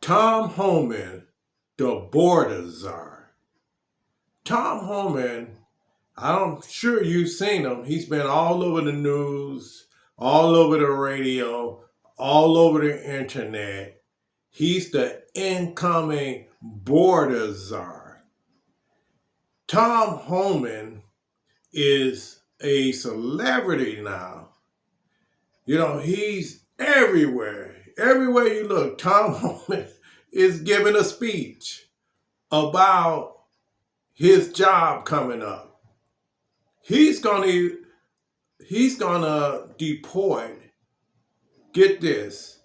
Tom Homan, the border czar. Tom Homan, I'm sure you've seen him. He's been all over the news, all over the radio, all over the internet. He's the incoming border czar. Tom Homan is a celebrity now. He's everywhere. Everywhere you look, Tom Homan is giving a speech about his job coming up. He's gonna deport, get this,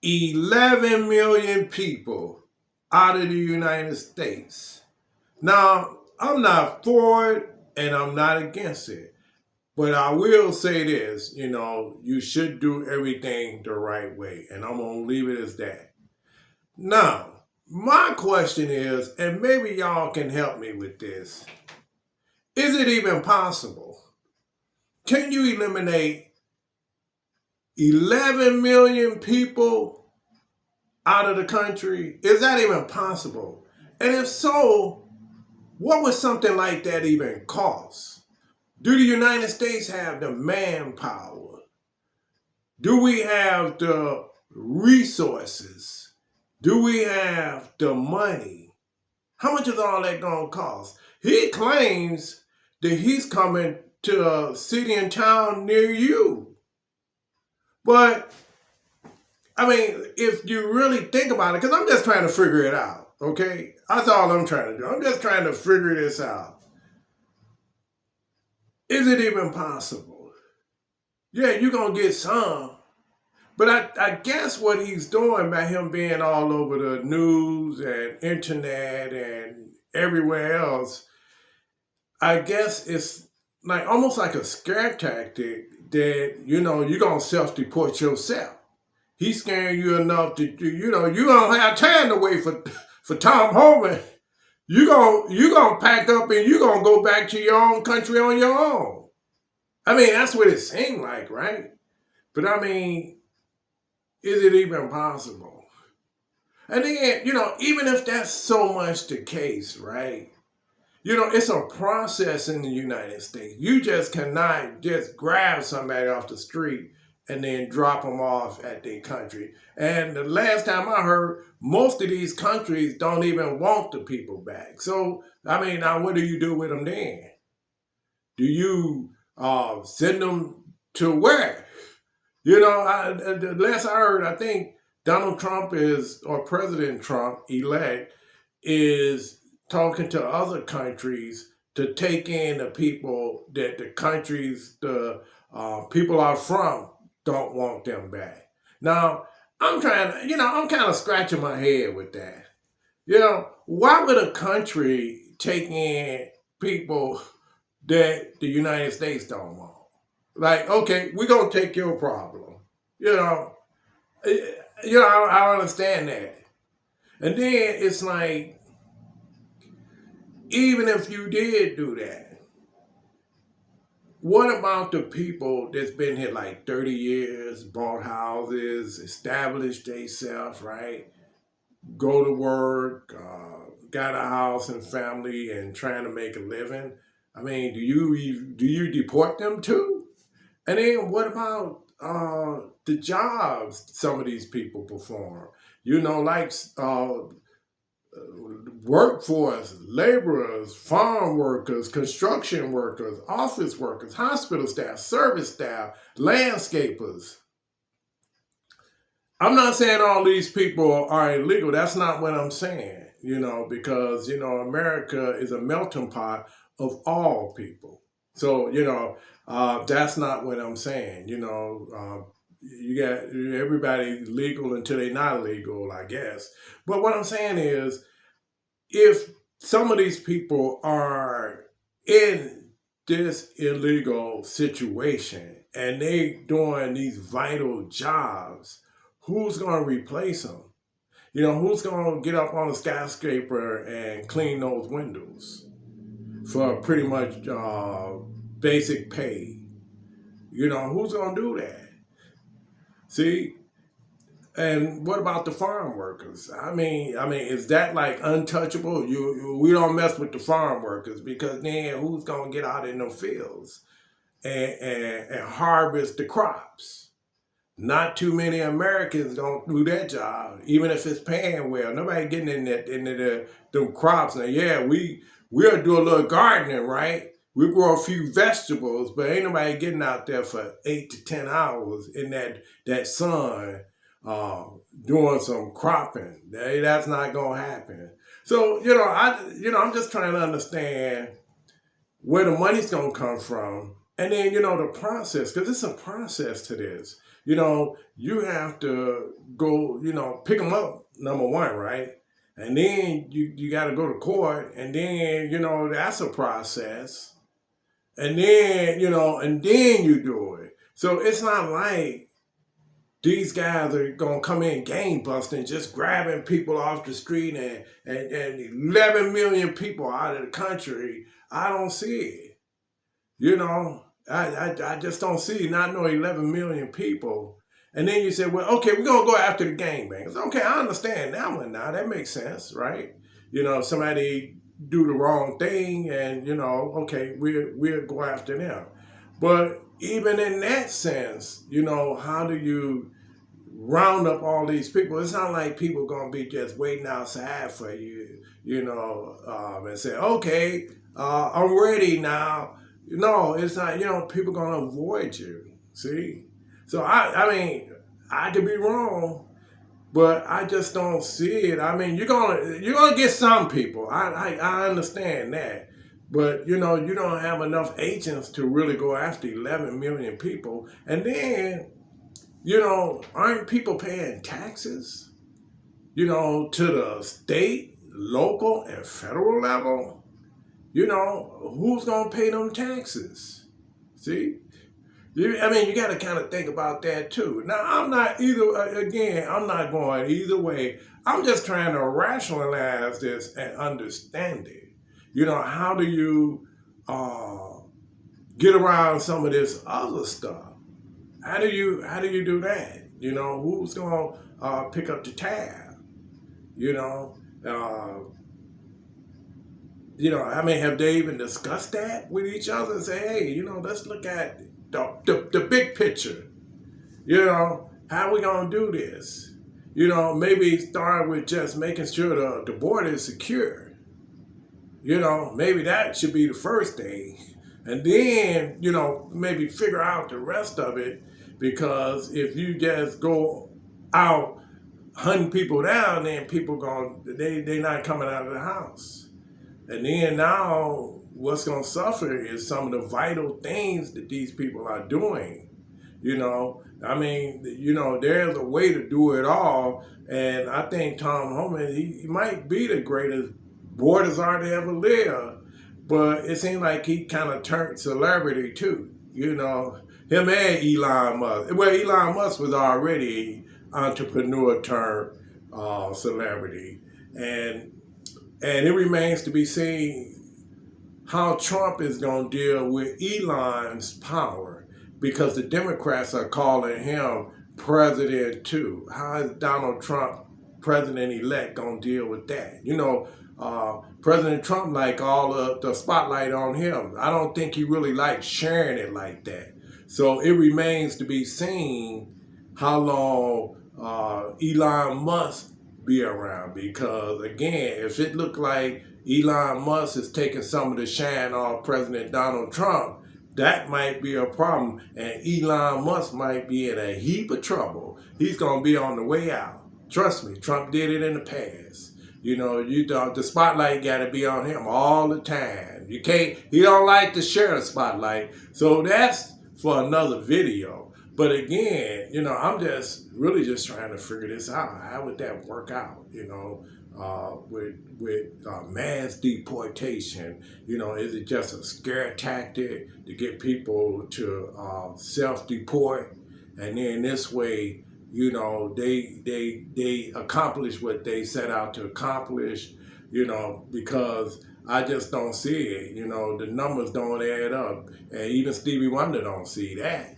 11 million people out of the United States. Now, I'm not for it and I'm not against it. But I will say this, you should do everything the right way. And I'm going to leave it as that. Now, my question is, and maybe y'all can help me with this. Is it even possible? Can you eliminate 11 million people out of the country? Is that even possible? And if so, what would something like that even cost? Do the United States have the manpower? Do we have the resources? Do we have the money? How much is all that going to cost? He claims that he's coming to a city and town near you. But, if you really think about it, because I'm just trying to figure it out, okay? That's all I'm trying to do. I'm just trying to figure this out. Is it even possible? Yeah, you're going to get some. But I guess what he's doing by him being all over the news and internet and everywhere else, I guess it's almost like a scare tactic that, you're going to self-deport yourself. He's scaring you enough that, you don't have time to wait for Tom Homan. You gonna pack up and you gonna go back to your own country on your own. That's what it seemed like, right? But is it even possible? And then, even if that's so much the case, right? It's a process in the United States. You just cannot just grab somebody off the street and then drop them off at their country. And the last time I heard, most of these countries don't even want the people back. So, now what do you do with them then? Do you send them to where? The last I heard, I think Donald Trump or President Trump elect is talking to other countries to take in the people that the countries the people are from don't want them back. Now, I'm kind of scratching my head with that. Why would a country take in people that the United States don't want? Okay, we're going to take your problem. I don't understand that. And then it's even if you did do that, what about the people that's been here 30 years, bought houses, established themselves, right? Go to work, got a house and family and trying to make a living. Do you deport them too? And then what about the jobs some of these people perform? Workforce, laborers, farm workers, construction workers, office workers, hospital staff, service staff, landscapers. I'm not saying all these people are illegal. That's not what I'm saying, because, America is a melting pot of all people. So, that's not what I'm saying. You got everybody legal until they're not legal, I guess. But what I'm saying is, if some of these people are in this illegal situation and they doing these vital jobs, who's going to replace them? Who's going to get up on a skyscraper and clean those windows for pretty much basic pay? Who's going to do that? See, And what about the farm workers? I mean, is that like untouchable? We don't mess with the farm workers because then who's gonna get out in the fields and harvest the crops? Not too many Americans don't do that job, even if it's paying well. Nobody getting into them crops. Now, yeah, we'll do a little gardening, right? We grow a few vegetables, but ain't nobody getting out there for 8 to 10 hours in that sun, uh, doing some cropping. That's not gonna happen. So I'm just trying to understand where the money's gonna come from, and then the process, because it's a process to this. You have to go, pick them up, number one, right? And then you got to go to court, and then that's a process, and then you do it. So it's not like these guys are gonna come in gang busting, just grabbing people off the street and 11 million people out of the country. I don't see it. You know, I just don't see not no 11 million people. And then you say, well, okay, we're going to go after the gangbangers. Okay, I understand that one now. That makes sense, right? Somebody do the wrong thing and, okay, we'll go after them. But even in that sense, how do you round up all these people? It's not like people going to be just waiting outside for you, and say, okay, I'm ready now. No, it's not, people going to avoid you. See? So, I mean, I could be wrong, but I just don't see it. I mean, you're gonna get some people. I understand that. But, you don't have enough agents to really go after 11 million people. And then, aren't people paying taxes, to the state, local, and federal level? Who's going to pay them taxes? See? You got to kind of think about that too. Now, I'm not I'm not going either way. I'm just trying to rationalize this and understand it. How do you get around some of this other stuff? How do you do that? Who's going to pick up the tab? Uh, have they even discussed that with each other and say, hey, let's look at the big picture. How we gonna do this? Maybe start with just making sure the border is secure. Maybe that should be the first thing. And then, maybe figure out the rest of it, because if you just go out hunting people down, then people they not coming out of the house. And then now what's going to suffer is some of the vital things that these people are doing. There's a way to do it all. And I think Tom Homan, he might be the greatest border czar to ever live. But it seems like he kind of turned celebrity too. Him and Elon Musk. Well, Elon Musk was already entrepreneur turned celebrity. And it remains to be seen how Trump is going to deal with Elon's power, because the Democrats are calling him president too. How is Donald Trump, president-elect, going to deal with that? President Trump like all of the spotlight on him. I don't think he really likes sharing it like that. So it remains to be seen how long Elon Musk be around, because again, if it looked like Elon Musk is taking some of the shine off President Donald Trump, that might be a problem, and Elon Musk might be in a heap of trouble. He's gonna be on the way out. Trust me, Trump did it in the past. The spotlight got to be on him all the time. He don't like to share the spotlight, so that's for another video. But again, I'm just really just trying to figure this out. How would that work out? With mass deportation, is it just a scare tactic to get people to self-deport, and then this way, they accomplish what they set out to accomplish, because I just don't see it. The numbers don't add up, and even Stevie Wonder don't see that.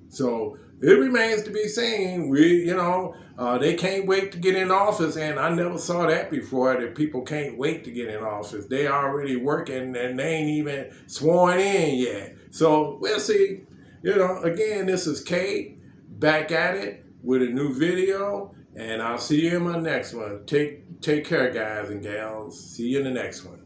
So, it remains to be seen. They can't wait to get in office, and I never saw that before, that people can't wait to get in office. They already working, and they ain't even sworn in yet. So we'll see. Again, this is Kate, back at it with a new video, and I'll see you in my next one. Take care, guys and gals. See you in the next one.